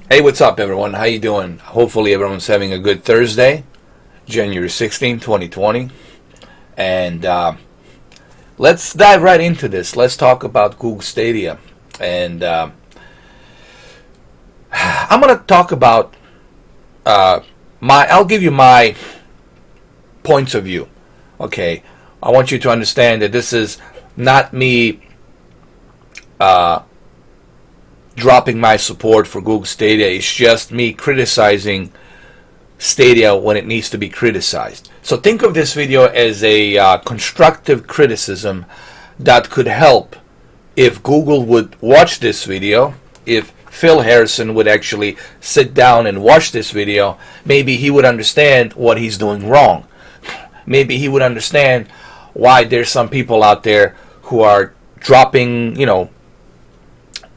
Hey, what's up, everyone? How you doing? Hopefully everyone's having a good Thursday, January 16, 2020. And let's dive right into this. Let's talk about Google Stadia. And I'm going to talk about I'll give you my points of view. Okay, I want you to understand that this is not me dropping my support for Google Stadia. It's just me criticizing Stadia when it needs to be criticized. So think of this video as a constructive criticism that could help if Google would watch this video, if Phil Harrison would actually sit down and watch this video. Maybe he would understand what he's doing wrong. Maybe he would understand why there's some people out there who are dropping,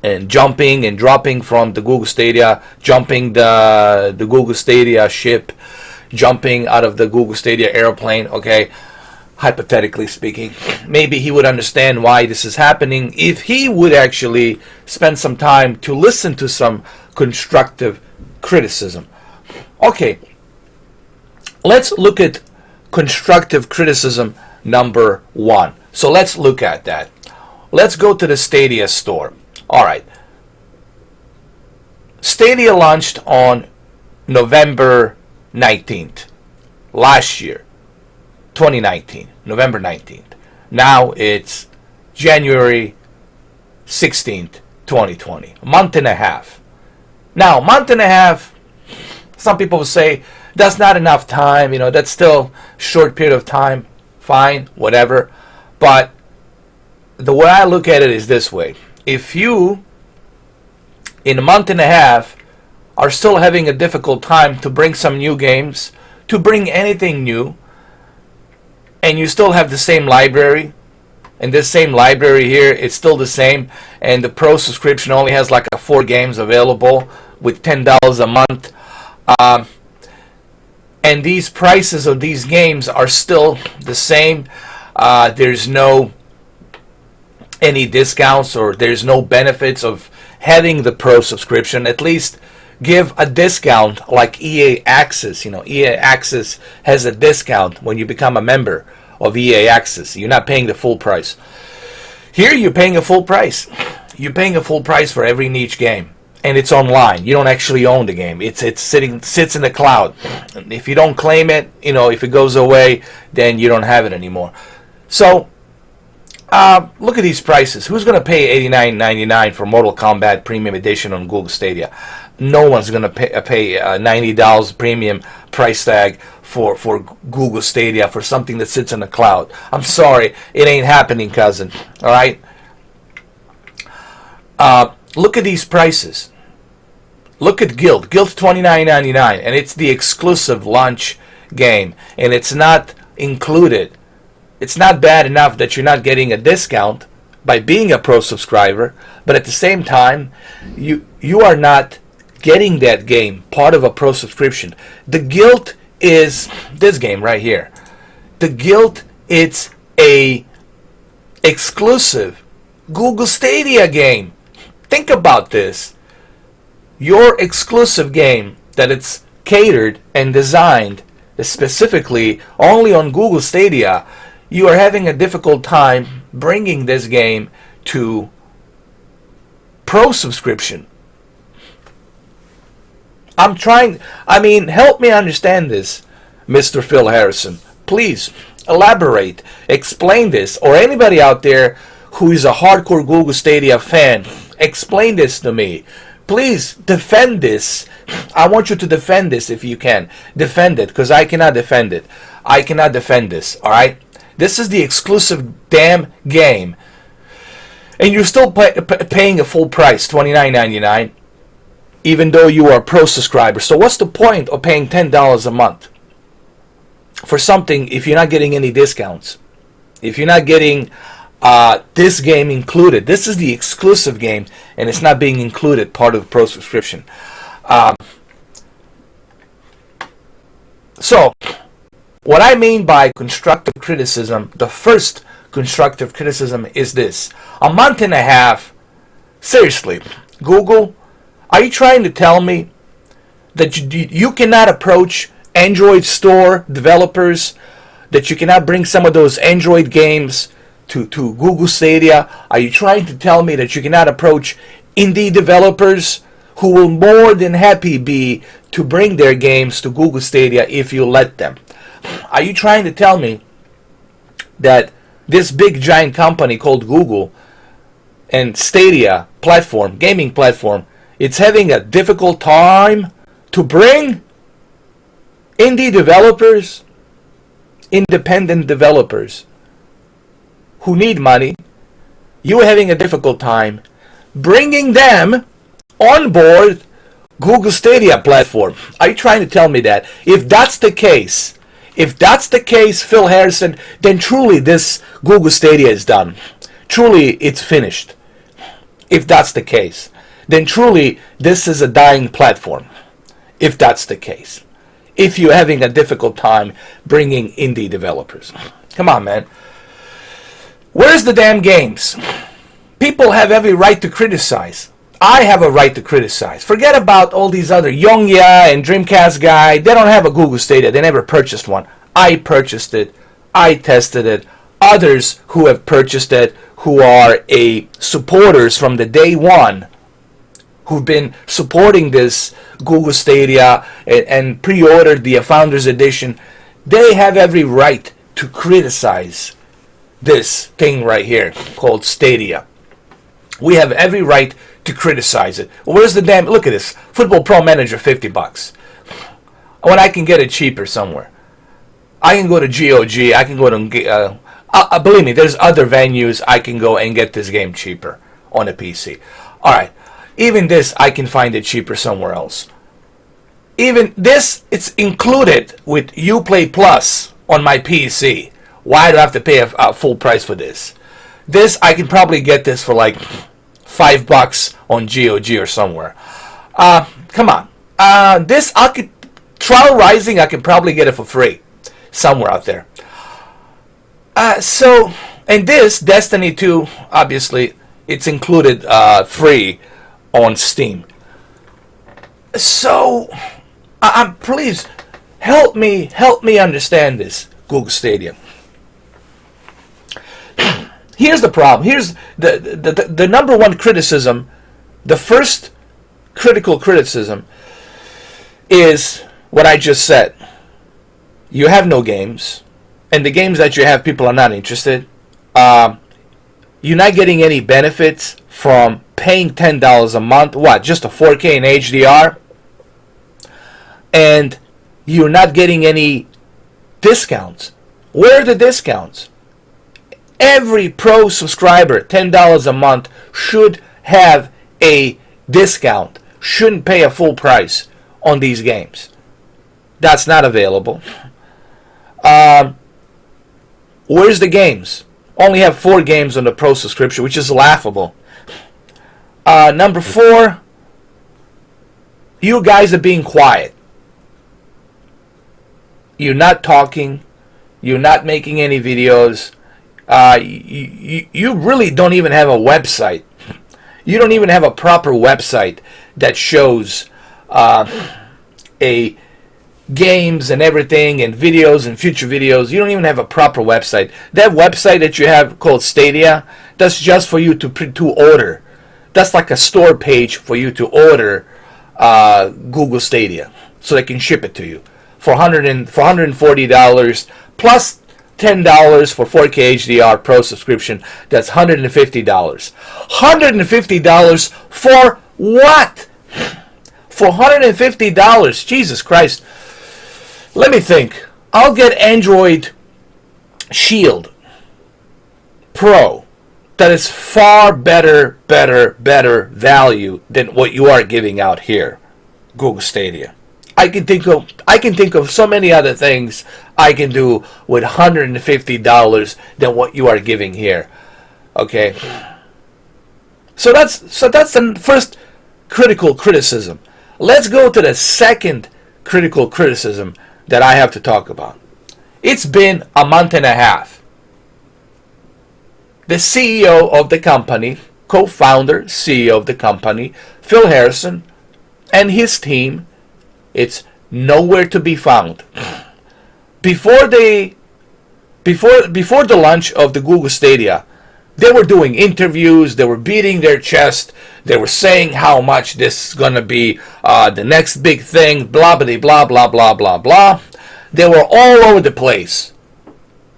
and jumping and dropping from the Google Stadia, jumping the Google Stadia ship, jumping out of the Google Stadia airplane, okay? Hypothetically speaking, maybe he would understand why this is happening if he would actually spend some time to listen to some constructive criticism. Okay, let's look at constructive criticism number one. So let's look at that. Let's go to the Stadia store. All right. Stadia launched on November 19th last year, 2019, November 19th. Now it's January 16th, 2020, a month and a half. Now, a month and a half, some people will say that's not enough time, that's still a short period of time, fine, whatever. But the way I look at it is this way. If you, in a month and a half, are still having a difficult time to bring some new games, to bring anything new, and you still have the same library, and this same library here, it's still the same, and the Pro subscription only has like 4 games available with $10 a month, and these prices of these games are still the same. There's no any discounts, or there's no benefits of having the Pro subscription. At least give a discount like EA Access. EA Access has a discount when you become a member of EA Access. You're not paying the full price. Here you're paying a full price. You're paying a full price for every niche game, and it's online. You don't actually own the game. It sits in the cloud. If you don't claim it, if it goes away, then you don't have it anymore. So look at these prices. Who's going to pay $89.99 for Mortal Kombat Premium Edition on Google Stadia? No one's going to pay $90 premium price tag for Google Stadia for something that sits in the cloud. I'm sorry, it ain't happening, cousin. All right. Look at these prices. Look at Guild. Guild's $29.99, and it's the exclusive launch game, and it's not included. It's not bad enough that you're not getting a discount by being a Pro subscriber, but at the same time, you are not getting that game part of a Pro subscription. The Guild is this game right here. The Guild, it's a exclusive Google Stadia game. Think about this. Your exclusive game that it's catered and designed specifically only on Google Stadia, you are having a difficult time bringing this game to Pro subscription. Help me understand this, Mr. Phil Harrison. Please elaborate, explain this, or anybody out there who is a hardcore Google Stadia fan, explain this to me. Please defend this. I want you to defend this if you can. Defend it, because I cannot defend it. I cannot defend this, all right? This is the exclusive damn game, and you're still paying a full price, $29.99, even though you are a Pro subscriber. So what's the point of paying $10 a month for something if you're not getting any discounts? If you're not getting this game included. This is the exclusive game, and it's not being included part of the Pro subscription. So what I mean by constructive criticism, the first constructive criticism is this. A month and a half, seriously, Google, Are you trying to tell me that you cannot approach Android store developers, that you cannot bring some of those Android games to Google Stadia? Are you trying to tell me that you cannot approach indie developers who will more than happy be to bring their games to Google Stadia if you let them? Are you trying to tell me that this big giant company called Google and Stadia platform, gaming platform, it's having a difficult time to bring indie developers, independent developers who need money? You're having a difficult time bringing them on board Google Stadia platform. Are you trying to tell me that? If that's the case, Phil Harrison, then truly this Google Stadia is done. Truly it's finished. If that's the case, then truly this is a dying platform. If that's the case. If you're having a difficult time bringing indie developers. Come on, man. Where's the damn games? People have every right to criticize. I have a right to criticize. Forget about all these other Yongya and Dreamcast guy. They don't have a Google Stadia. They never purchased one. I purchased it. I tested it. Others who have purchased it, who are supporters from the day one, who've been supporting this Google Stadia and pre-ordered the Founders Edition, they have every right to criticize this thing right here called Stadia. We have every right to criticize it. Where's the damn... Look at this. Football Pro Manager, $50. When I can get it cheaper somewhere. I can go to GOG. I can go to... believe me, there's other venues I can go and get this game cheaper on a PC. Alright. Even this, I can find it cheaper somewhere else. Even this, it's included with Uplay Plus on my PC. Why do I have to pay a full price for this? This, I can probably get this for like $5 on GOG or somewhere. Come on. This, I could... Trial Rising, I can probably get it for free. Somewhere out there. And this, Destiny 2, obviously, it's included free on Steam. So, please, help me understand this, Google Stadia. Here's the problem. Here's the number one criticism. The first critical criticism is what I just said. You have no games, and the games that you have, people are not interested. You're not getting any benefits from paying $10 a month. What? Just a 4K and HDR? And you're not getting any discounts. Where are the discounts? Every pro subscriber, $10 a month, should have a discount. Shouldn't pay a full price on these games. That's not available. Where's the games? Only have 4 games on the pro subscription, which is laughable. Number 4, you guys are being quiet. You're not talking. You're not making any videos. You really don't even have a website. You don't even have a proper website that shows games and everything and videos and future videos. You don't even have a proper website. That website that you have called Stadia, that's just for you to order. That's like a store page for you to order Google Stadia so they can ship it to you for $140 plus $10 for 4K HDR Pro subscription. That's $150. $150 for what? For $150, Jesus Christ. Let me think. I'll get Android Shield Pro. That is far better value than what you are giving out here, Google Stadia. I can think of so many other things I can do with $150 than what you are giving here. Okay. So that's the first critical criticism. Let's go to the second critical criticism that I have to talk about. It's been a month and a half. The CEO of the company, co-founder, CEO of the company, Phil Harrison, and his team, it's nowhere to be found. Before the launch of the Google Stadia, they were doing interviews, they were beating their chest, they were saying how much this is going to be the next big thing, blah, blah, blah, blah, blah, blah, blah. They were all over the place.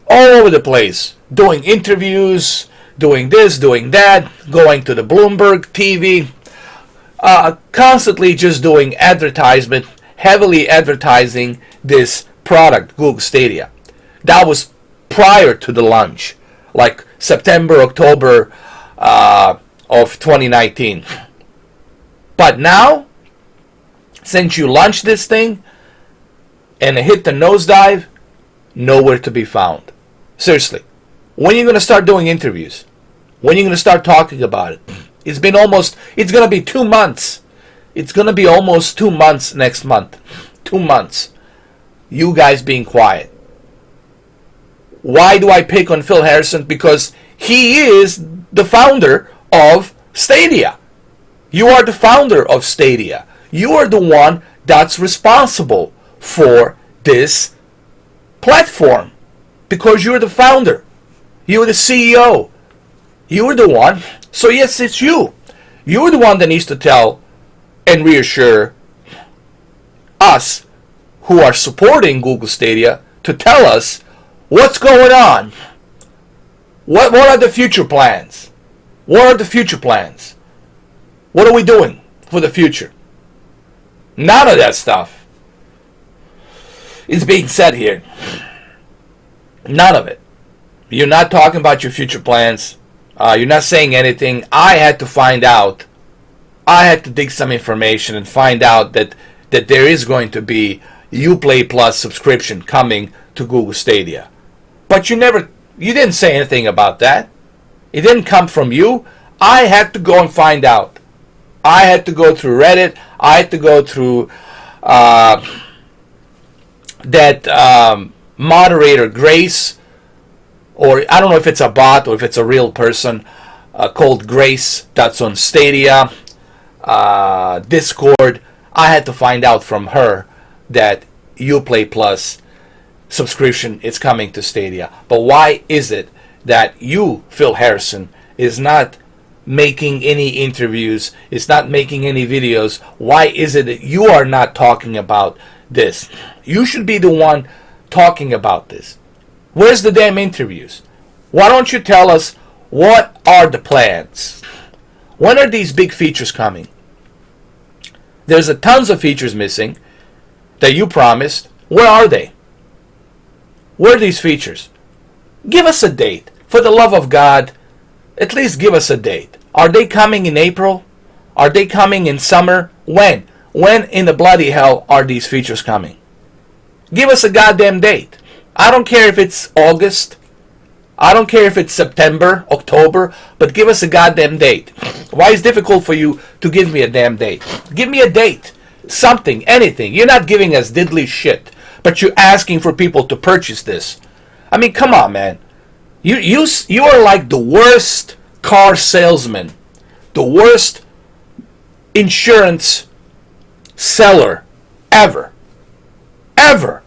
All over the place. Doing interviews, doing this, doing that, going to the Bloomberg TV, constantly just doing advertisement, heavily advertising this product, Google Stadia. That was prior to the launch, like September, October of 2019. But now, since you launched this thing and it hit the nosedive, nowhere to be found. Seriously, when are you going to start doing interviews? When are you going to start talking about it? It's going to be 2 months. It's going to be almost 2 months next month. 2 months. You guys being quiet. Why do I pick on Phil Harrison? Because he is the founder of Stadia. You are the founder of Stadia. You are the one that's responsible for this platform. Because you're the founder. You're the CEO. You're the one. So yes, it's you. You're the one that needs to tell and reassure us who are supporting Google Stadia to tell us what's going on. What are the future plans? What are the future plans? What are we doing for the future? None of that stuff is being said here. None of it. You're not talking about your future plans. You're not saying anything. I had to find out. I had to dig some information and find out that there is going to be Uplay Plus subscription coming to Google Stadia. But you didn't say anything about that. It didn't come from you. I had to go and find out. I had to go through Reddit. I had to go through that moderator Grace, or I don't know if it's a bot or if it's a real person called Grace that's on Stadia, Discord. I had to find out from her that Uplay Plus subscription is coming to Stadia. But why is it that you, Phil Harrison, is not making any interviews, is not making any videos? Why is it that you are not talking about this? You should be the one talking about this. Where's the damn interviews? Why don't you tell us what are the plans? When are these big features coming? There's a tons of features missing that you promised. Where are they? Where are these features? Give us a date. For the love of God, at least give us a date. Are they coming in April? Are they coming in summer? When? When in the bloody hell are these features coming? Give us a goddamn date. I don't care if it's August. I don't care if it's September, October, but give us a goddamn date. Why is it difficult for you to give me a damn date? Give me a date. Something, anything. You're not giving us diddly shit, but you're asking for people to purchase this. I mean, come on, man. You are like the worst car salesman, the worst insurance seller ever. Ever.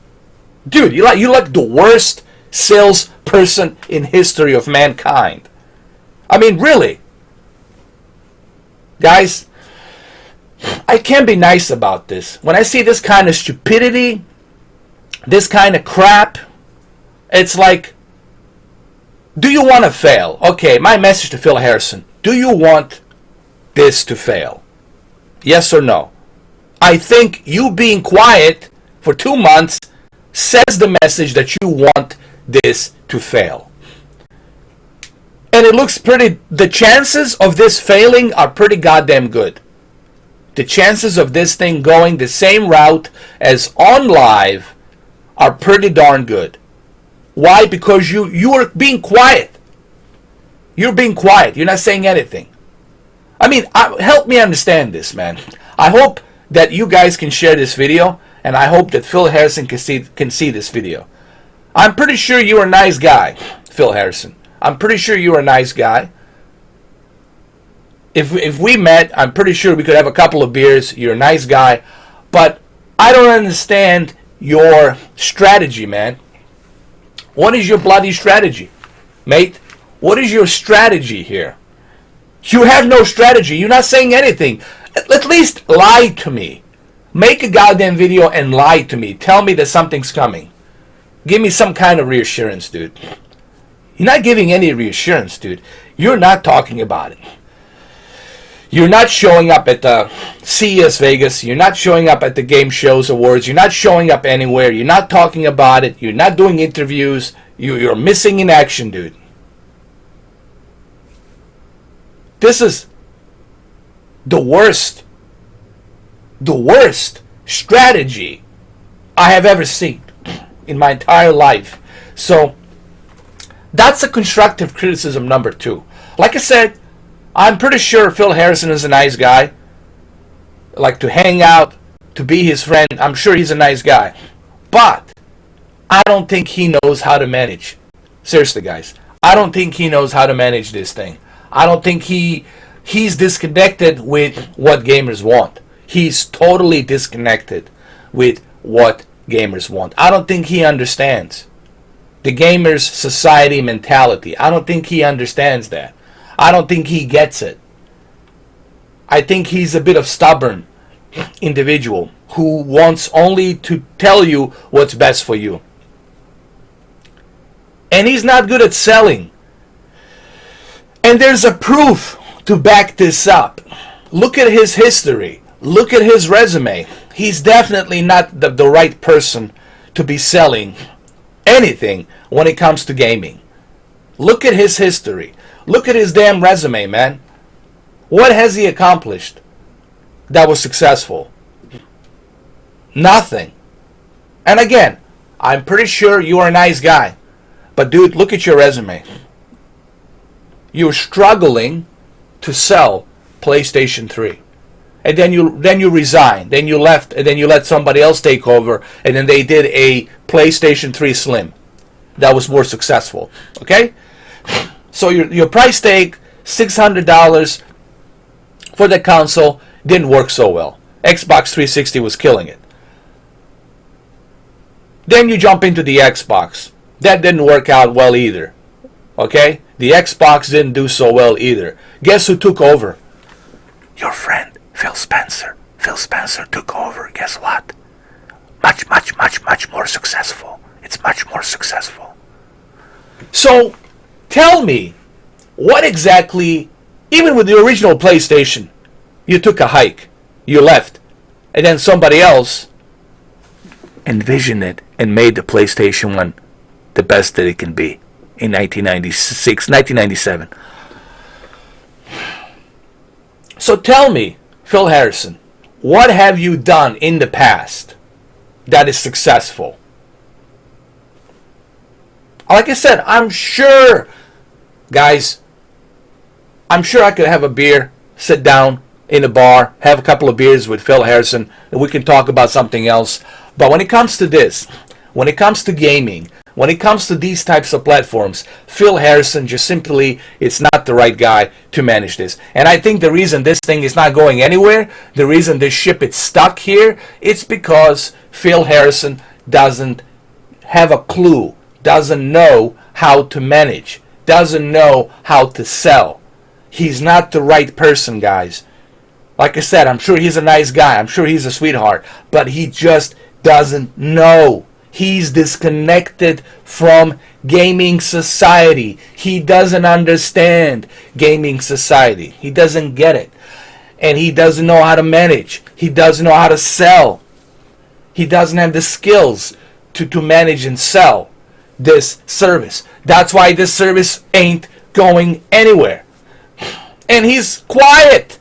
Dude, you're like the worst salesperson in history of mankind. I mean, really. Guys, I can't be nice about this. When I see this kind of stupidity, this kind of crap, it's like, do you want to fail? Okay, my message to Phil Harrison. Do you want this to fail? Yes or no? I think you being quiet for 2 months says the message that you want this to fail. And it looks the chances of this failing are pretty goddamn good. The chances of this thing going the same route as on live are pretty darn good. Why? Because you are being quiet. You're being quiet. You're not saying anything. I mean, help me understand this, man. I hope that you guys can share this video, and I hope that Phil Harrison can see this video. I'm pretty sure you're a nice guy, Phil Harrison. I'm pretty sure you're a nice guy. if we met, I'm pretty sure we could have a couple of beers. You're a nice guy, but I don't understand your strategy, man. What is your bloody strategy, mate? What is your strategy here? You have no strategy. You're not saying anything. At least lie to me. Make a goddamn video and lie to me. Tell me that something's coming. Give me some kind of reassurance, dude. You're not giving any reassurance, dude. You're not talking about it. You're not showing up at the CES Vegas. You're not showing up at the Game Shows Awards. You're not showing up anywhere. You're not talking about it. You're not doing interviews. You're missing in action, dude. This is the worst strategy I have ever seen in my entire life. So that's a constructive criticism number 2. Like I said, I'm pretty sure Phil Harrison is a nice guy. Like to hang out, to be his friend. I'm sure he's a nice guy. But I don't think he knows how to manage. Seriously, guys. I don't think he knows how to manage this thing. I don't think he's disconnected with what gamers want. He's totally disconnected with what gamers want. I don't think he understands the gamers' society mentality. I don't think he understands that. I don't think he gets it. I think he's a bit of stubborn individual who wants only to tell you what's best for you. And he's not good at selling. And there's a proof to back this up. Look at his history. Look at his resume. He's definitely not the right person to be selling anything when it comes to gaming. Look at his history. Look at his damn resume, man. What has he accomplished that was successful? Nothing. And again, I'm pretty sure you are a nice guy. But dude, look at your resume. You're struggling to sell PlayStation 3. And then you resigned, then you left, and then you let somebody else take over, and then they did a PlayStation 3 Slim that was more successful. Okay? So your price tag, $600 for the console, didn't work so well. Xbox 360 was killing it. Then you jump into the Xbox. That didn't work out well either. Okay? The Xbox didn't do so well either. Guess who took over? Your friend, Phil Spencer. Phil Spencer took over. Guess what? Much more successful. It's much more successful. So, tell me, what exactly, even with the original PlayStation, you took a hike, you left, and then somebody else envisioned it and made the PlayStation 1 the best that it can be in 1997. So tell me, Phil Harrison, what have you done in the past that is successful? Like I said, I'm sure, guys, I'm sure I could have a beer, sit down in a bar, have a couple of beers with Phil Harrison, and we can talk about something else. But when it comes to this, when it comes to gaming, when it comes to these types of platforms, Phil Harrison just simply is not the right guy to manage this. And I think the reason this thing is not going anywhere, the reason this ship is stuck here, it's because Phil Harrison doesn't have a clue, doesn't know how to manage, doesn't know how to sell. He's not the right person, guys. Like I said, I'm sure he's a nice guy. I'm sure he's a sweetheart. But he just doesn't know. He's disconnected from gaming society. He doesn't understand gaming society. He doesn't get it. And he doesn't know how to manage. He doesn't know how to sell. He doesn't have the skills to manage and sell this service. That's why this service ain't going anywhere. And he's quiet.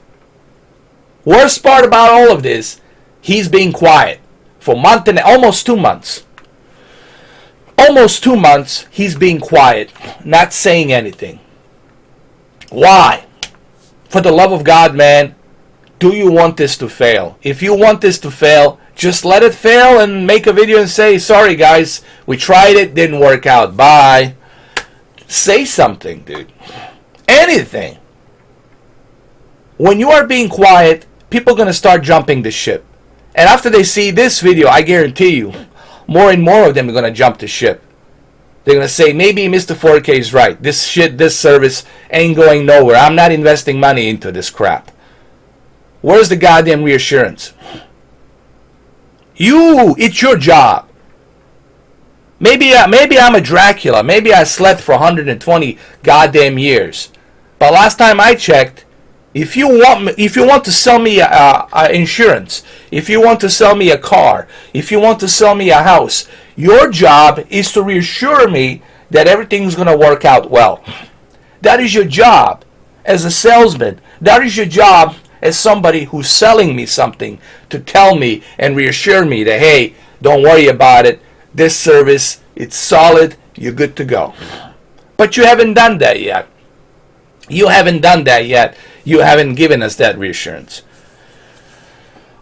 Worst part about all of this, he's being quiet for a month and almost 2 months. Almost 2 months, he's being quiet, not saying anything. Why? For the love of God, man, do you want this to fail? If you want this to fail, just let it fail and make a video and say, sorry guys, we tried it, didn't work out, bye. Say something, dude. Anything. When you are being quiet, people are going to start jumping the ship. And after they see this video, I guarantee you, more and more of them are going to jump the ship. They're going to say, maybe Mr. 4K is right. This service ain't going nowhere. I'm not investing money into this crap. Where's the goddamn reassurance? It's your job. Maybe I'm a Dracula. Maybe I slept for 120 goddamn years. But last time I checked, if you want to sell me insurance, if you want to sell me a car, if you want to sell me a house, your job is to reassure me that everything's going to work out well. That is your job as a salesman. That is your job as somebody who's selling me something, to tell me and reassure me that, hey, don't worry about it. This service, it's solid. You're good to go. But you haven't done that yet. You haven't done that yet. You haven't given us that reassurance.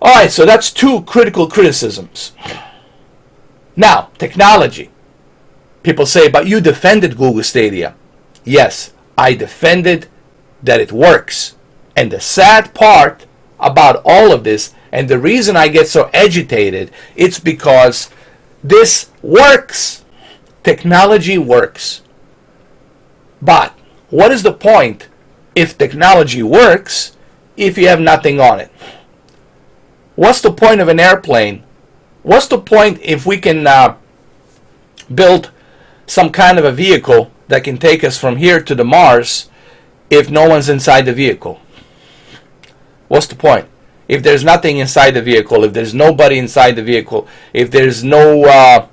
All right, so that's 2 critical criticisms. Now, technology. People say, but you defended Google Stadia. Yes, I defended that it works. And the sad part about all of this, and the reason I get so agitated, it's because this works. Technology works. But what is the point if technology works if you have nothing on it? What's the point of an airplane? What's the point if we can build some kind of a vehicle that can take us from here to the Mars if no one's inside the vehicle? What's the point? If there's nothing inside the vehicle, if there's nobody inside the vehicle, if there's nothing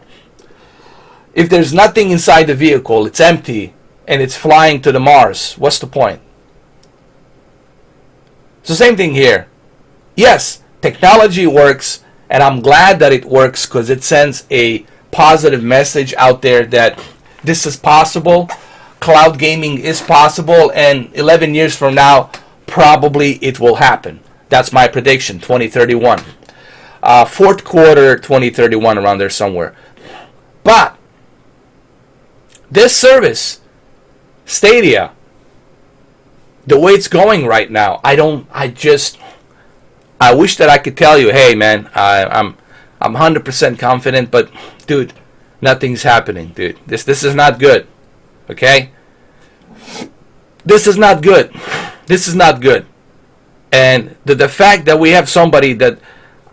inside the vehicle, it's empty and it's flying to the Mars, what's the point? It's the same thing here. Yes, technology works, and I'm glad that it works because it sends a positive message out there that this is possible. Cloud gaming is possible, and 11 years from now, probably it will happen. That's my prediction, 2031. Fourth quarter 2031, around there somewhere. But this service, Stadia, the way it's going right now, I wish that I could tell you, hey man, I'm 100% confident, but dude, nothing's happening, dude. This is not good. Okay? This is not good. This is not good. And the fact that we have somebody that,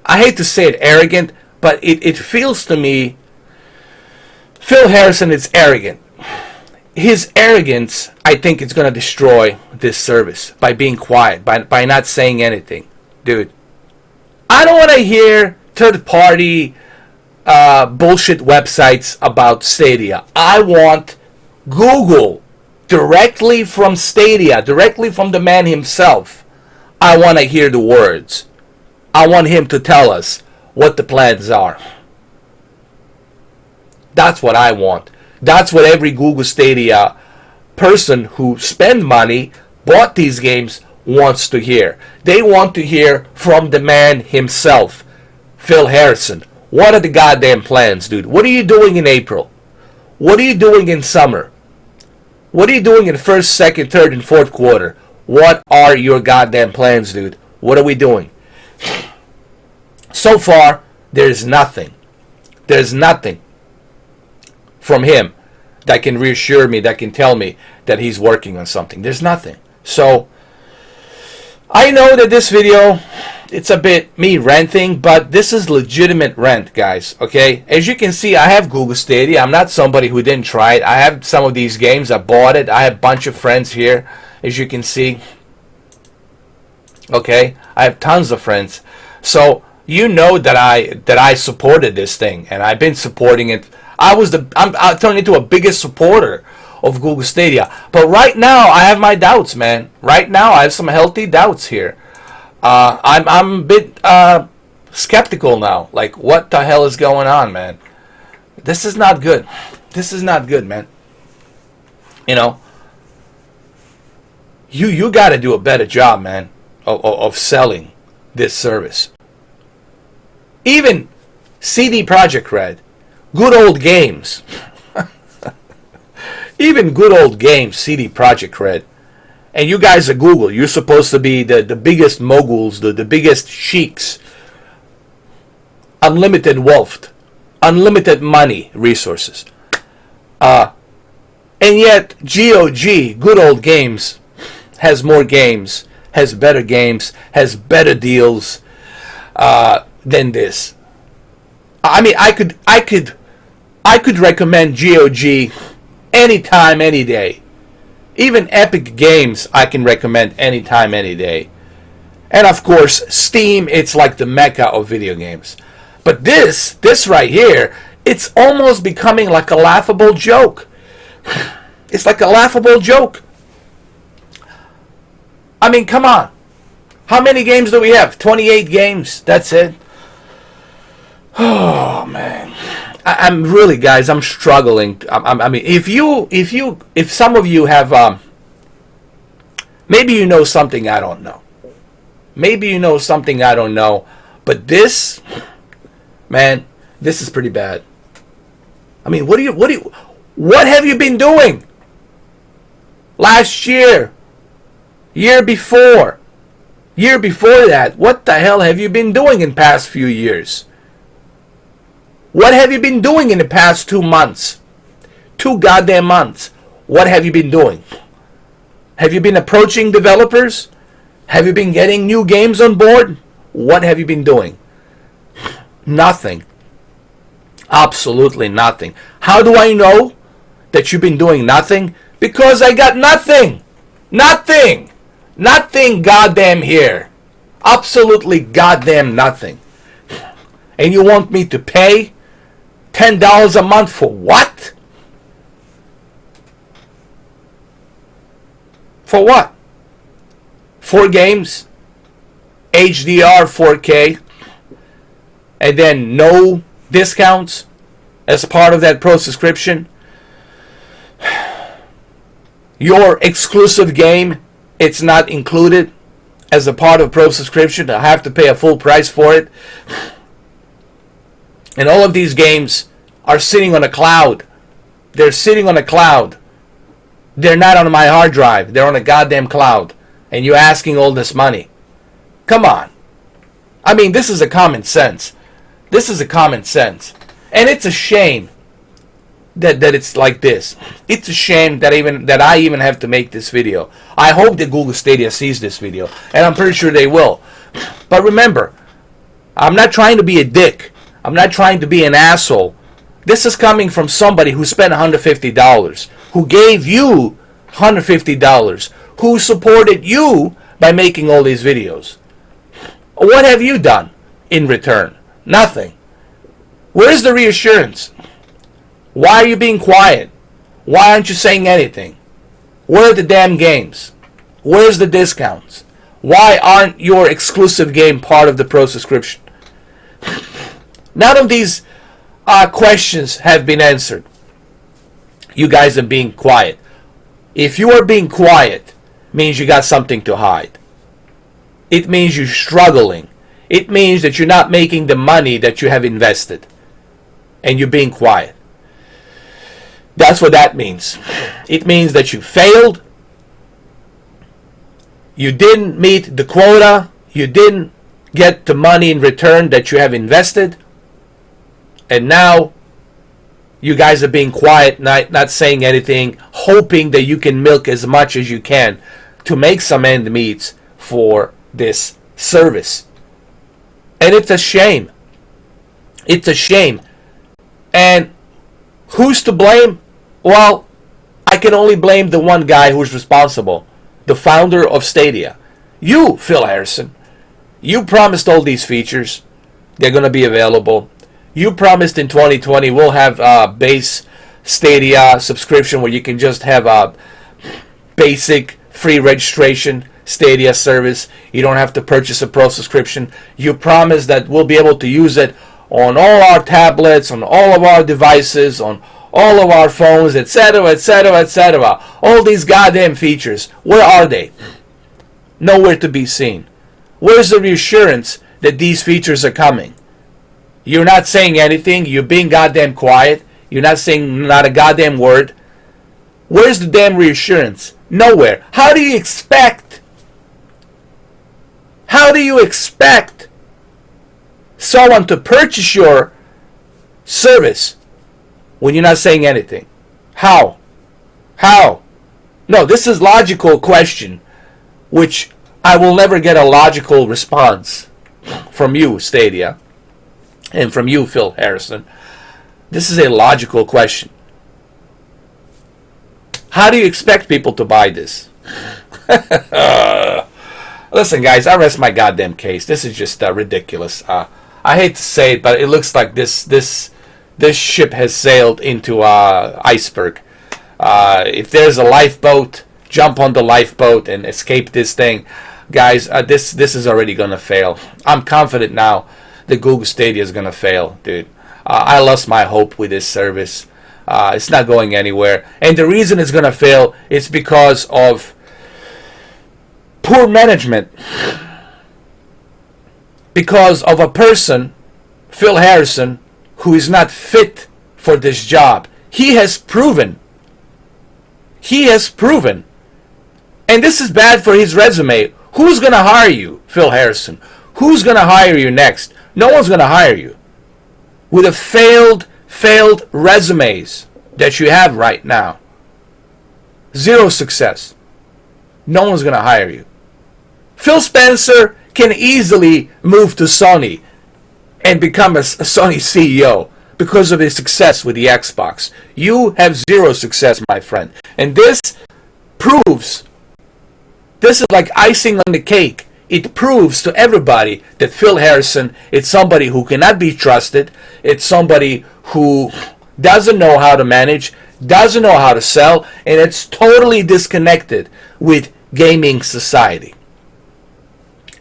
I hate to say it, arrogant, but it feels to me, Phil Harrison is arrogant. His arrogance, I think, is going to destroy this service by being quiet, by not saying anything. Dude, I don't want to hear third-party bullshit websites about Stadia. I want Google directly from Stadia, directly from the man himself. I want to hear the words. I want him to tell us what the plans are. That's what I want. That's what every Google Stadia person who spend money, bought these games, wants to hear. They want to hear from the man himself, Phil Harrison. What are the goddamn plans, dude? What are you doing in April? What are you doing in summer? What are you doing in first, second, third, and fourth quarter? What are your goddamn plans, dude? What are we doing? So far, there's nothing. There's nothing from him that can reassure me, that can tell me that he's working on something. There's nothing. So, I know that this video, it's a bit me ranting, but this is legitimate rant, guys, okay? As you can see, I have Google Stadia. I'm not somebody who didn't try it. I have some of these games. I bought it. I have a bunch of friends here, as you can see. Okay? I have tons of friends. So, you know that I supported this thing, and I've been supporting it. I'm turning into a biggest supporter of Google Stadia. But right now, I have my doubts, man. Right now, I have some healthy doubts here. I'm a bit skeptical now. Like, what the hell is going on, man? This is not good. This is not good, man. You know, you got to do a better job, man, of selling this service. Even CD Projekt Red, good old games. Even good old games, CD Projekt Red, And you guys at Google, you're supposed to be the biggest moguls, the biggest sheiks. Unlimited wealth, unlimited money, resources. And yet, GOG, Good Old Games, has more games, has better games, has better deals than this. I mean, I could recommend GOG anytime, any day. Even Epic Games I can recommend anytime, any day. And of course, Steam, it's like the mecca of video games. But this right here, it's almost becoming like a laughable joke. It's like a laughable joke. I mean, come on. How many games do we have? 28 games. That's it. Oh man, I'm really, guys, I'm struggling. I mean, if some of you have, maybe you know something I don't know. Maybe you know something I don't know. But this, man, this is pretty bad. I mean, what have you been doing? Last year, year before that, what the hell have you been doing in past few years? What have you been doing in the past 2 months? 2 goddamn months. What have you been doing? Have you been approaching developers? Have you been getting new games on board? What have you been doing? Nothing. Absolutely nothing. How do I know that you've been doing nothing? Because I got nothing. Nothing. Nothing goddamn here. Absolutely goddamn nothing. And you want me to pay $10 a month for what? For what? 4 games, HDR 4K, and then no discounts as part of that pro subscription. Your exclusive game, it's not included as a part of pro subscription. I have to pay a full price for it. And all of these games are sitting on a cloud. They're sitting on a cloud. They're not on my hard drive. They're on a goddamn cloud. And you're asking all this money. Come on. I mean, this is a common sense. This is a common sense. And it's a shame that it's like this. It's a shame that I even have to make this video. I hope that Google Stadia sees this video. And I'm pretty sure they will. But remember, I'm not trying to be a dick. I'm not trying to be an asshole. This is coming from somebody who spent $150, who gave you $150, who supported you by making all these videos. What have you done in return? Nothing. Where's the reassurance? Why are you being quiet? Why aren't you saying anything? Where are the damn games? Where's the discounts? Why aren't your exclusive game part of the pro subscription? None of these questions have been answered. You guys are being quiet. If you are being quiet, means you got something to hide. It means you're struggling. It means that you're not making the money that you have invested. And you're being quiet. That's what that means. It means that you failed. You didn't meet the quota. You didn't get the money in return that you have invested. And now you guys are being quiet, not saying anything, hoping that you can milk as much as you can to make some end meets for this service. And it's a shame. It's a shame. And who's to blame? Well, I can only blame the one guy who's responsible, the founder of Stadia. You, Phil Harrison. You promised all these features. They're going to be available. You promised in 2020 we'll have a base Stadia subscription where you can just have a basic free registration Stadia service. You don't have to purchase a pro subscription. You promised that we'll be able to use it on all our tablets, on all of our devices, on all of our phones, etc., etc., etc. All these goddamn features. Where are they? Nowhere to be seen. Where's the reassurance that these features are coming? You're not saying anything. You're being goddamn quiet. You're not saying not a goddamn word. Where's the damn reassurance Nowhere. How do you expect someone to purchase your service when you're not saying anything? How? No, this is logical question, which I will never get a logical response from you, Stadia, and from you, Phil Harrison. This is a logical question. How do you expect people to buy this? Listen, guys, I rest my goddamn case. This is just ridiculous. I hate to say it, but it looks like this ship has sailed into iceberg. If there's a lifeboat, jump on the lifeboat and escape this thing. Guys, this is already going to fail. I'm confident now that Google Stadia is going to fail, dude. I lost my hope with this service. It's not going anywhere. And the reason it's going to fail is because of poor management. Because of a person, Phil Harrison, who is not fit for this job. He has proven. And this is bad for his resume. Who's going to hire you, Phil Harrison? Who's going to hire you next? No one's going to hire you. With a failed resumes that you have right now. Zero success. No one's going to hire you. Phil Spencer can easily move to Sony and become a Sony CEO because of his success with the Xbox. You have zero success, my friend. And this proves, this is like icing on the cake. It proves to everybody that Phil Harrison is somebody who cannot be trusted. It's somebody who doesn't know how to manage, doesn't know how to sell, and it's totally disconnected with gaming society.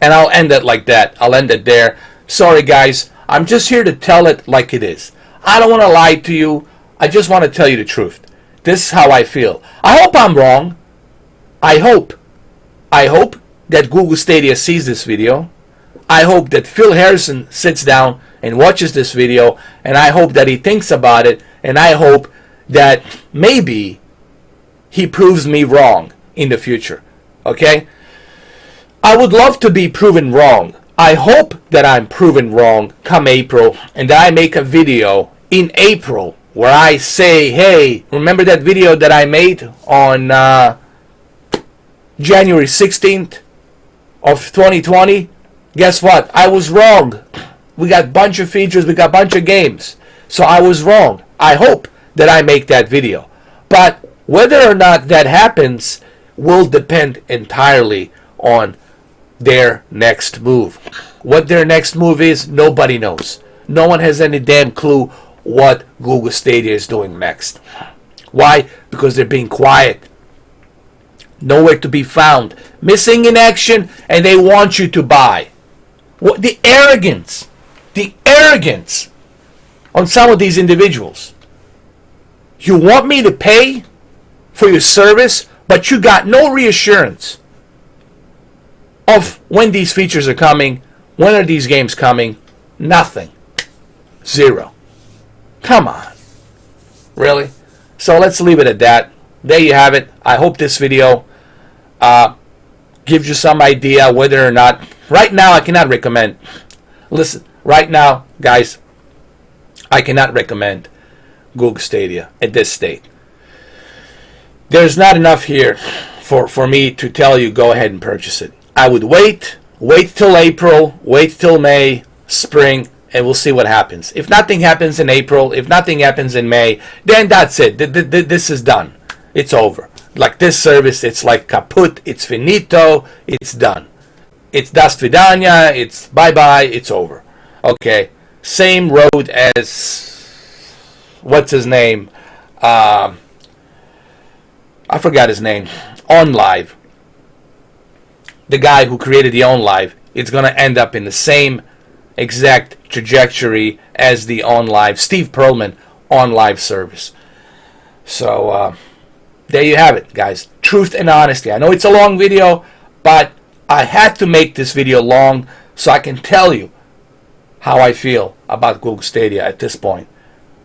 And I'll end it like that. I'll end it there. Sorry, guys. I'm just here to tell it like it is. I don't want to lie to you. I just want to tell you the truth. This is how I feel. I hope I'm wrong. I hope that Google Stadia sees this video. I hope that Phil Harrison sits down and watches this video, and I hope that he thinks about it, and I hope that maybe he proves me wrong in the future. Okay? I would love to be proven wrong. I hope that I'm proven wrong come April, and that I make a video in April where I say, hey, remember that video that I made on January 16th of 2020? Guess what? I was wrong. We got a bunch of features, we got a bunch of games. So I was wrong. I hope that I make that video. But whether or not that happens will depend entirely on their next move. What their next move is, nobody knows. No one has any damn clue what Google Stadia is doing next. Why? Because they're being quiet. Nowhere to be found. Missing in action, and they want you to buy. What the arrogance on some of these individuals. You want me to pay for your service, but you got no reassurance of when these features are coming, when are these games coming. Nothing. Zero. Come on. Really? So let's leave it at that. There you have it. I hope this video gives you some idea whether or not. Right now, I cannot recommend. Listen, right now, guys, I cannot recommend Google Stadia at this state. There's not enough here for me to tell you go ahead and purchase it. I would wait till April, wait till May, spring, and we'll see what happens. If nothing happens in April, if nothing happens in May, then that's it. This is done. It's over. Like this service, it's like kaput, it's finito, it's done. It's das vidanya, it's bye-bye, it's over. Okay. Same road as, what's his name? I forgot his name. OnLive. The guy who created the OnLive. It's going to end up in the same exact trajectory as the OnLive, Steve Perlman OnLive service. So, there you have it, guys. Truth and honesty. I know it's a long video, but I had to make this video long so I can tell you how I feel about Google Stadia at this point.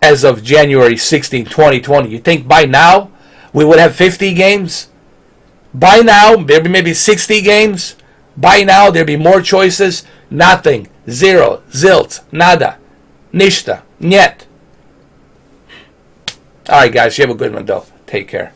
As of January 16, 2020, you think by now we would have 50 games? By now, there'll be maybe 60 games. By now, there'll be more choices. Nothing. Zero. Zilt. Nada. Nishta. Niet. All right, guys. You have a good one, though. Take care.